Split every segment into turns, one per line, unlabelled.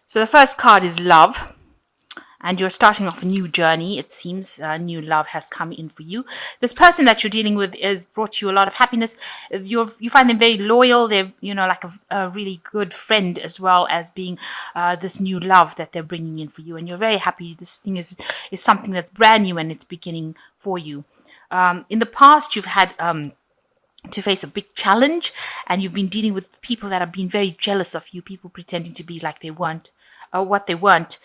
So the first card is love. And you're starting off a new journey. It seems new love has come in for you. This person that you're dealing with has brought you a lot of happiness. You find them very loyal. They're like a really good friend, as well as being this new love that they're bringing in for you. And you're very happy. This thing is something that's brand new and it's beginning for you. In the past, you've had to face a big challenge, and you've been dealing with people that have been very jealous of you, people pretending to be like they weren't, what they weren't,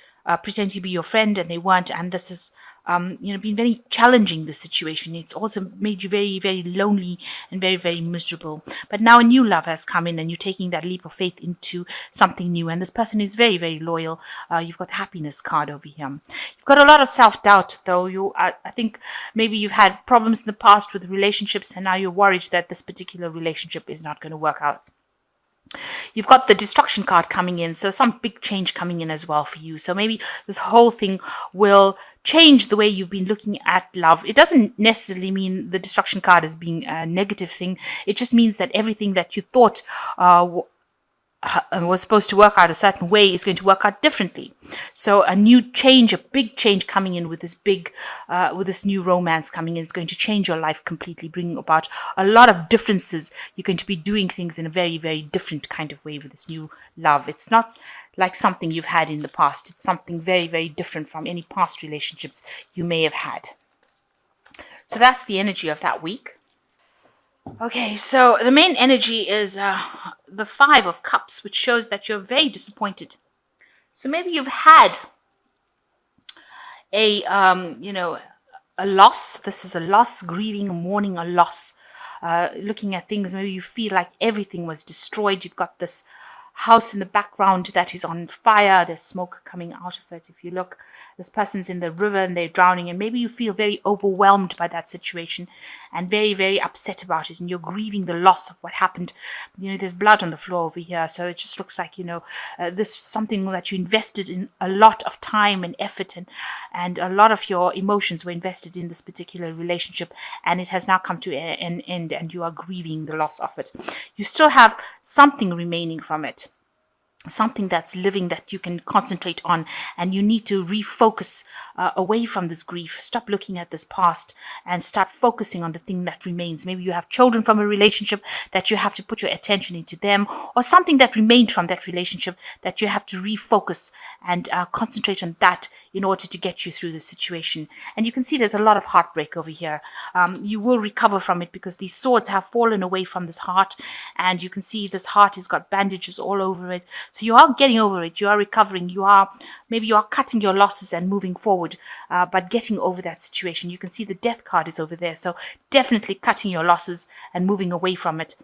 pretending to be your friend and they weren't, and this has been very challenging, this situation. It's also made you very, very lonely and very, very miserable. But now a new love has come in, and you're taking that leap of faith into something new, and this person is very, very loyal. You've got the happiness card over here. You've got a lot of self-doubt, though. I think maybe you've had problems in the past with relationships, and now you're worried that this particular relationship is not going to work out. You've got the destruction card coming in, so some big change coming in as well for you. So maybe this whole thing will change the way you've been looking at love. It doesn't necessarily mean the destruction card as being a negative thing. It just means that everything that you thought was supposed to work out a certain way is going to work out differently. So a new change, a big change coming in with this new romance coming in, is going to change your life completely, bringing about a lot of differences. You're going to be doing things in a very, very different kind of way with this new love. It's not like something you've had in the past. It's something very, very different from any past relationships you may have had. So that's the energy of that week. Okay, so the main energy is the Five of Cups, which shows that you're very disappointed. So maybe you've had a loss. This is a loss, grieving, mourning a loss. Looking at things, maybe you feel like everything was destroyed. You've got this house in the background that is on fire. There's smoke coming out of it. If you look, this person's in the river and they're drowning, and maybe you feel very overwhelmed by that situation and very, very upset about it, and you're grieving the loss of what happened. There's blood on the floor over here, so it just looks like this is something that you invested in a lot of time and effort, and a lot of your emotions were invested in this particular relationship, and it has now come to an end, and you are grieving the loss of it. You still have something remaining from it, something that's living that you can concentrate on, and you need to refocus away from this grief. Stop looking at this past and start focusing on the thing that remains. Maybe you have children from a relationship that you have to put your attention into them, or something that remained from that relationship that you have to refocus and concentrate on that in order to get you through the situation. And you can see there's a lot of heartbreak over here. You will recover from it because these swords have fallen away from this heart, and you can see this heart has got bandages all over it. So you are getting over it. You are recovering. Maybe you are cutting your losses and moving forward, but getting over that situation. You can see the death card is over there. So definitely cutting your losses and moving away from it.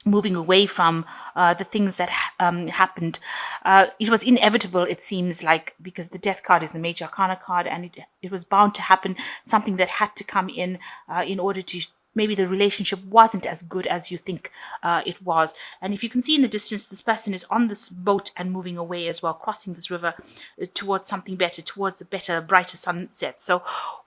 Moving away from the things that happened. It was inevitable, it seems like, because the death card is a major arcana card, and it was bound to happen, something that had to come in order to, maybe the relationship wasn't as good as you think it was. And if you can see in the distance, this person is on this boat and moving away as well, crossing this river towards something better, towards a better, brighter sunset. So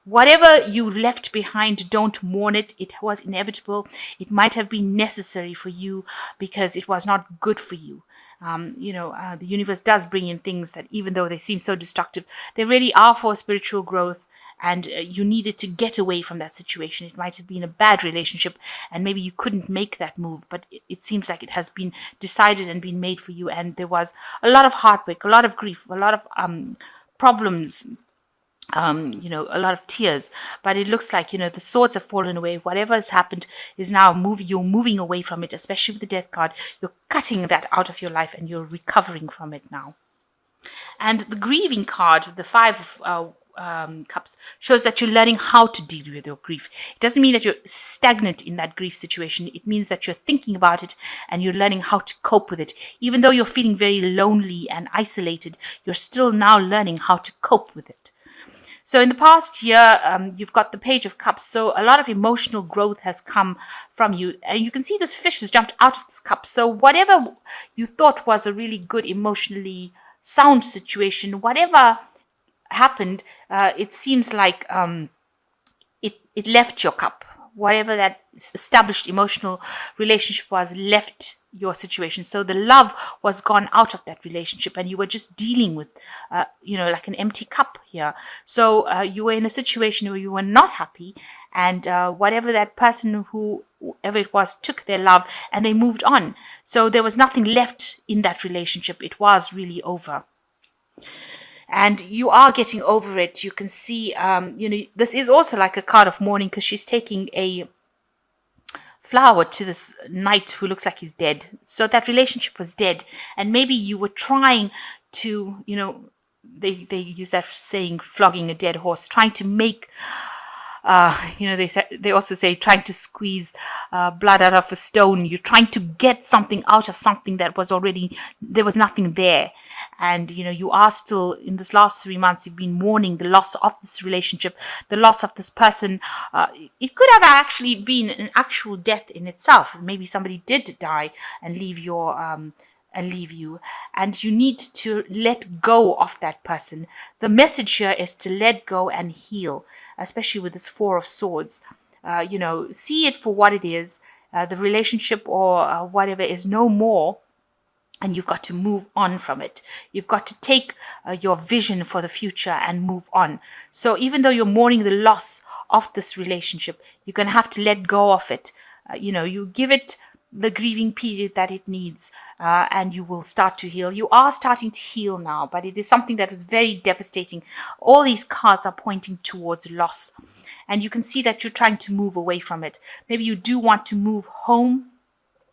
whatever you left behind, don't mourn it. It was inevitable. It might have been necessary for you because it was not good for you. The universe does bring in things that, even though they seem so destructive, they really are for spiritual growth. And you needed to get away from that situation. It might have been a bad relationship, and maybe you couldn't make that move, but it seems like it has been decided and been made for you. And there was a lot of heartbreak, a lot of grief, a lot of problems, a lot of tears. But it looks like, the swords have fallen away. Whatever has happened is now you're moving away from it, especially with the death card. You're cutting that out of your life, and you're recovering from it now. And the grieving card, the Five of Cups, shows that you're learning how to deal with your grief. It doesn't mean that you're stagnant in that grief situation. It means that you're thinking about it and you're learning how to cope with it. Even though you're feeling very lonely and isolated, you're still now learning how to cope with it. So in the past year, you've got the Page of Cups. So a lot of emotional growth has come from you. And you can see this fish has jumped out of this cup. So whatever you thought was a really good, emotionally sound situation, whatever happened, it seems like it left your cup. whatever that established emotional relationship was left your situation. So the love was gone out of that relationship, and you were just dealing with, like an empty cup here. So you were in a situation where you were not happy, and whatever that person, whoever it was, took their love and they moved on. So there was nothing left in that relationship. It was really over. And you are getting over it. You can see, this is also like a card of mourning, because she's taking a flower to this knight who looks like he's dead. So that relationship was dead. And maybe you were trying to, they use that saying, flogging a dead horse, trying to make, they also say trying to squeeze blood out of a stone. You're trying to get something out of something that was already, there was nothing there. And, you are still, in this last 3 months, you've been mourning the loss of this relationship, the loss of this person. It could have actually been an actual death in itself. Maybe somebody did die and leave you. And you need to let go of that person. The message here is to let go and heal, especially with this Four of Swords. See it for what it is. The relationship or whatever is no more. And you've got to move on from it. You've got to take your vision for the future and move on. So even though you're mourning the loss of this relationship, you're going to have to let go of it. You give it the grieving period that it needs, and you will start to heal. You are starting to heal now, but it is something that was very devastating. All these cards are pointing towards loss, and you can see that you're trying to move away from it. Maybe you do want to move home.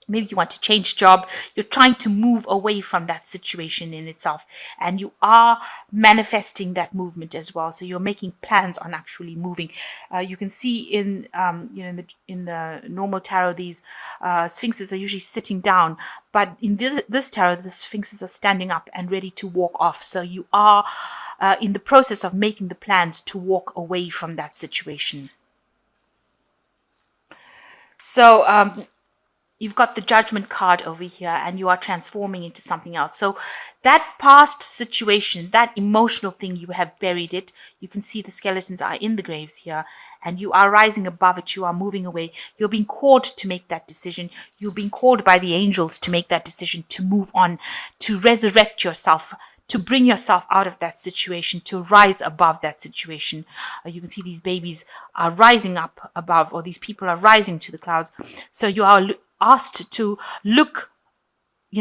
Maybe you want to change job. You're trying to move away from that situation in itself, and you are manifesting that movement as well. So you're making plans on actually moving. You can see in the normal tarot, these sphinxes are usually sitting down, but in this tarot, the sphinxes are standing up and ready to walk off. So you are in the process of making the plans to walk away from that situation. So you've got the Judgment card over here, and you are transforming into something else. So that past situation, that emotional thing, you have buried it. You can see the skeletons are in the graves here, and you are rising above it. You are moving away. You're being called to make that decision. You're being called by the angels to make that decision, to move on, to resurrect yourself, to bring yourself out of that situation, to rise above that situation. You can see these babies are rising up above, or these people are rising to the clouds. So you are asked to look,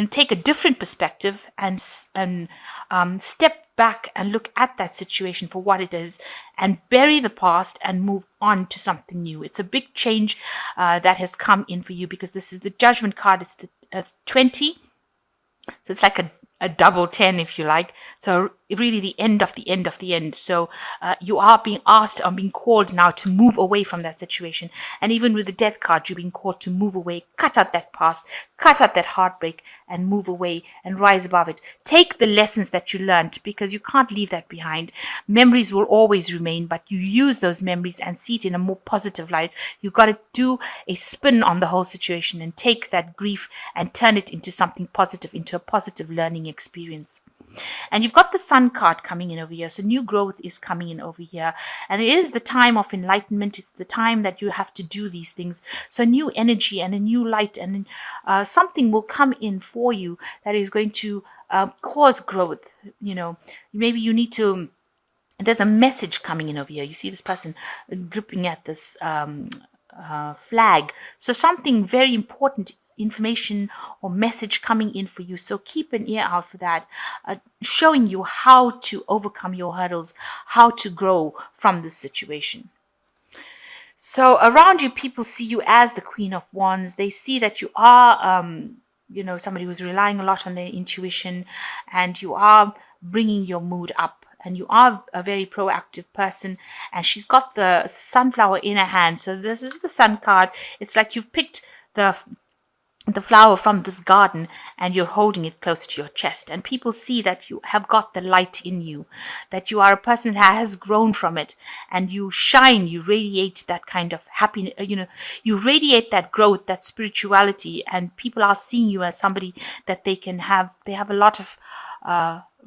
take a different perspective and step back and look at that situation for what it is, and bury the past and move on to something new. It's a big change that has come in for you, because this is the Judgment card. It's the 20. So it's like a double 10, if you like. So really the end of the end of the end. So you are being asked, or being called now to move away from that situation. And even with the Death card, you're being called to move away, cut out that past, cut out that heartbreak, and move away and rise above it. Take the lessons that you learned, because you can't leave that behind. Memories will always remain, but you use those memories and see it in a more positive light. You've got to do a spin on the whole situation and take that grief and turn it into something positive, into a positive learning experience. And you've got the Sun card coming in over here. So new growth is coming in over here. And it is the time of enlightenment. It's the time that you have to do these things. So new energy and a new light, and something will come in for you that is going to cause growth. Maybe you need to, there's a message coming in over here. You see this person gripping at this flag. So something very important, information or message coming in for you. So keep an ear out for that, showing you how to overcome your hurdles, how to grow from this situation. So around you, people see you as the Queen of Wands. They see that you are, somebody who's relying a lot on their intuition, and you are bringing your mood up. And you are a very proactive person. And she's got the sunflower in her hand. So this is the Sun card. It's like you've picked the flower from this garden, and you're holding it close to your chest, and people see that you have got the light in you, that you are a person that has grown from it, and you shine, you radiate that kind of happiness, you radiate that growth, that spirituality, and people are seeing you as somebody that they have a lot of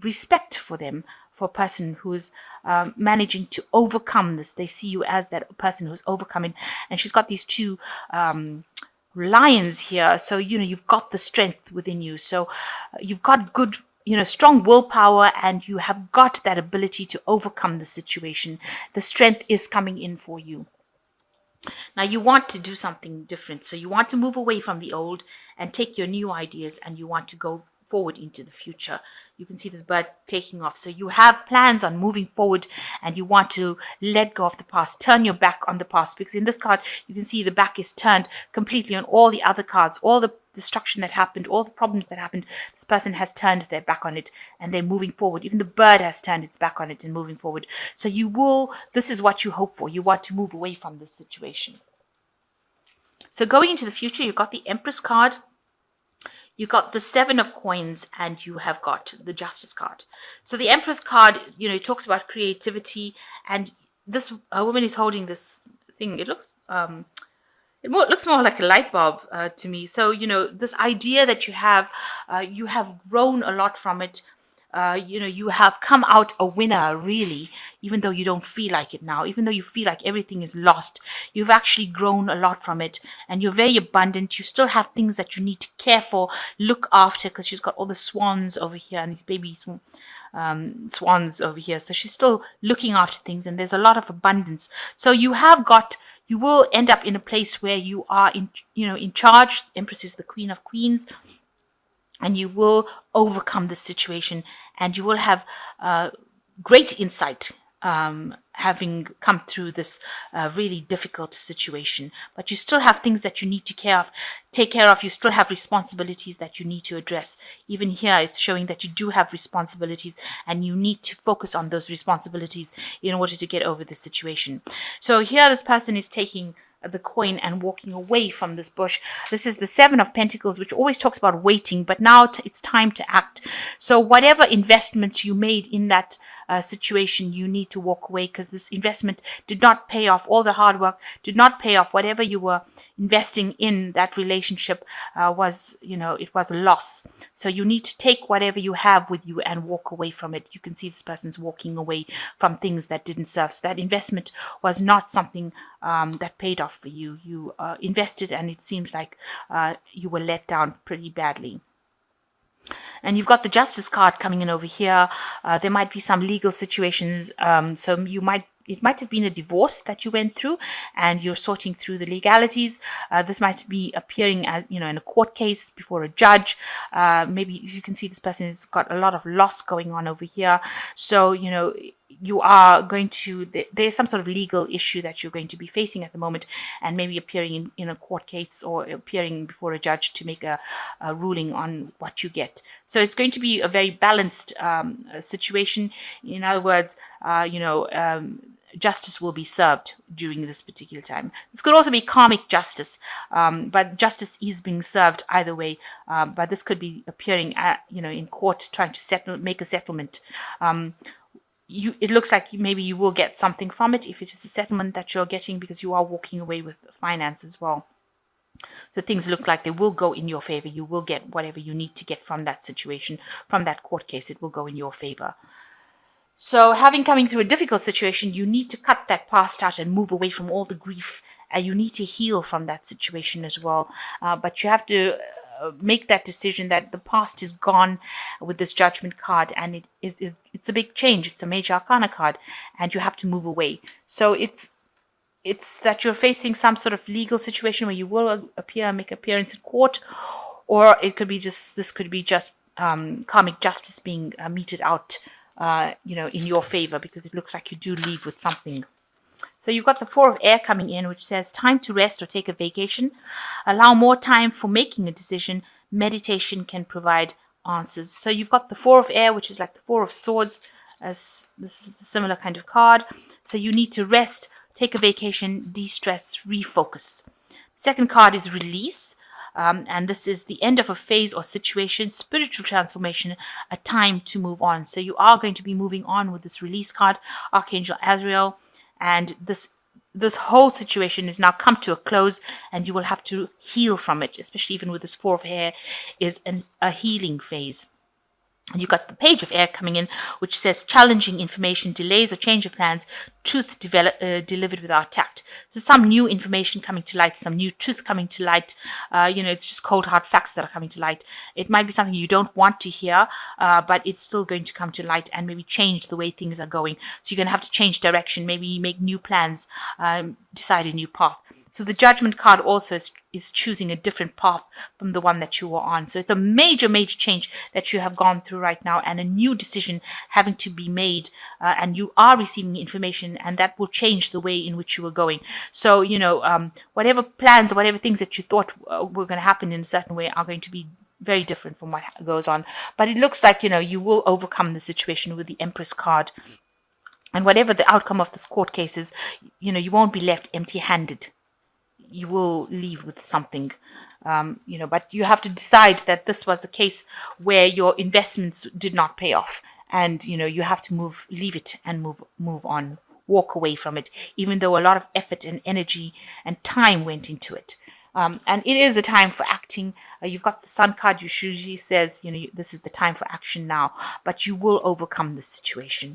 respect for them, for a person who's managing to overcome this. They see you as that person who's overcoming. And she's got these two lions here. So, you've got the strength within you. So you've got good, strong willpower, and you have got that ability to overcome the situation. The strength is coming in for you. Now you want to do something different. So you want to move away from the old and take your new ideas, and you want to go forward into the future. You can see this bird taking off. So you have plans on moving forward, and you want to let go of the past, turn your back on the past, because in this card, you can see the back is turned completely on all the other cards, all the destruction that happened, all the problems that happened. This person has turned their back on it, and they're moving forward. Even the bird has turned its back on it and moving forward. So this is what you hope for. You want to move away from this situation. So going into the future, you've got the Empress card, you got the Seven of Coins, and you have got the Justice card. So the Empress card, it talks about creativity, and this woman is holding this thing. It looks looks more like a light bulb to me. So this idea that you have grown a lot from it. You have come out a winner, really, even though you don't feel like it now, even though you feel like everything is lost. You've actually grown a lot from it, and you're very abundant. You still have things that you need to care for, look after, because she's got all the swans over here and these baby swans over here. So she's still looking after things, and there's a lot of abundance. So you will end up in a place where you are in charge. Empress is the Queen of Queens. And you will overcome the situation, and you will have great insight having come through this really difficult situation. But you still have things that you need to take care of. You still have responsibilities that you need to address. Even here, it's showing that you do have responsibilities, and you need to focus on those responsibilities in order to get over the situation. So here, this person is taking the coin and walking away from this bush. This is the Seven of Pentacles, which always talks about waiting, but now it's time to act. So whatever investments you made in that situation, you need to walk away, because this investment did not pay off. All the hard work did not pay off. Whatever you were investing in that relationship it was a loss. So you need to take whatever you have with you and walk away from it. You can see this person's walking away from things that didn't serve. So that investment was not something that paid off for you. You invested, and it seems like you were let down pretty badly. And you've got the Justice card coming in over here. There might be some legal situations. So it might have been a divorce that you went through, and you're sorting through the legalities. This might be appearing as, in a court case before a judge. Maybe you can see this person has got a lot of loss going on over here. So, you are going to, there's some sort of legal issue that you're going to be facing at the moment, and maybe appearing in a court case or appearing before a judge to make a ruling on what you get. So it's going to be a very balanced situation. In other words, justice will be served during this particular time. This could also be karmic justice, but justice is being served either way. But this could be appearing at, in court, trying to make a settlement. It looks like maybe you will get something from it if it is a settlement that you're getting, because you are walking away with finance as well. So things look like they will go in your favor. You will get whatever you need to get from that situation, from that court case. It will go in your favor. So coming through a difficult situation, you need to cut that past out and move away from all the grief. You need to heal from that situation as well. But you have to make that decision that the past is gone with this Judgment card, and it's a big change. It's a major arcana card, and you have to move away. So it's that you're facing some sort of legal situation where you will make appearance in court, or it could be just karmic justice being meted out in your favor, because it looks like you do leave with something. So you've got the Four of Air coming in, which says time to rest or take a vacation. Allow more time for making a decision. Meditation can provide answers. So you've got the Four of Air, which is like the Four of Swords, as this is a similar kind of card. So you need to rest, take a vacation, de-stress, refocus. Second card is release. And this is the end of a phase or situation, spiritual transformation, a time to move on. So you are going to be moving on with this release card, Archangel Azrael. And this whole situation is now come to a close, and you will have to heal from it, especially even with this Four of Air is a healing phase. And you got the page of air coming in, which says challenging information, delays or change of plans, truth delivered without tact. So some new information coming to light, some new truth coming to light. It's just cold hard facts that are coming to light. It might be something you don't want to hear, but it's still going to come to light and maybe change the way things are going. So you're going to have to change direction, maybe make new plans, decide a new path. So the judgment card also is choosing a different path from the one that you were on. So it's a major, major change that you have gone through right now, and a new decision having to be made, and you are receiving information, and that will change the way in which you were going. So, whatever plans or whatever things that you thought were going to happen in a certain way are going to be very different from what goes on. But it looks like, you will overcome the situation with the Empress card. And whatever the outcome of this court case is, you won't be left empty-handed. You will leave with something, but you have to decide that this was a case where your investments did not pay off, and you have to leave it and move on, walk away from it, even though a lot of effort and energy and time went into it. And it is a time for acting. You've got the Sun card, usually says, this is the time for action now, but you will overcome the situation.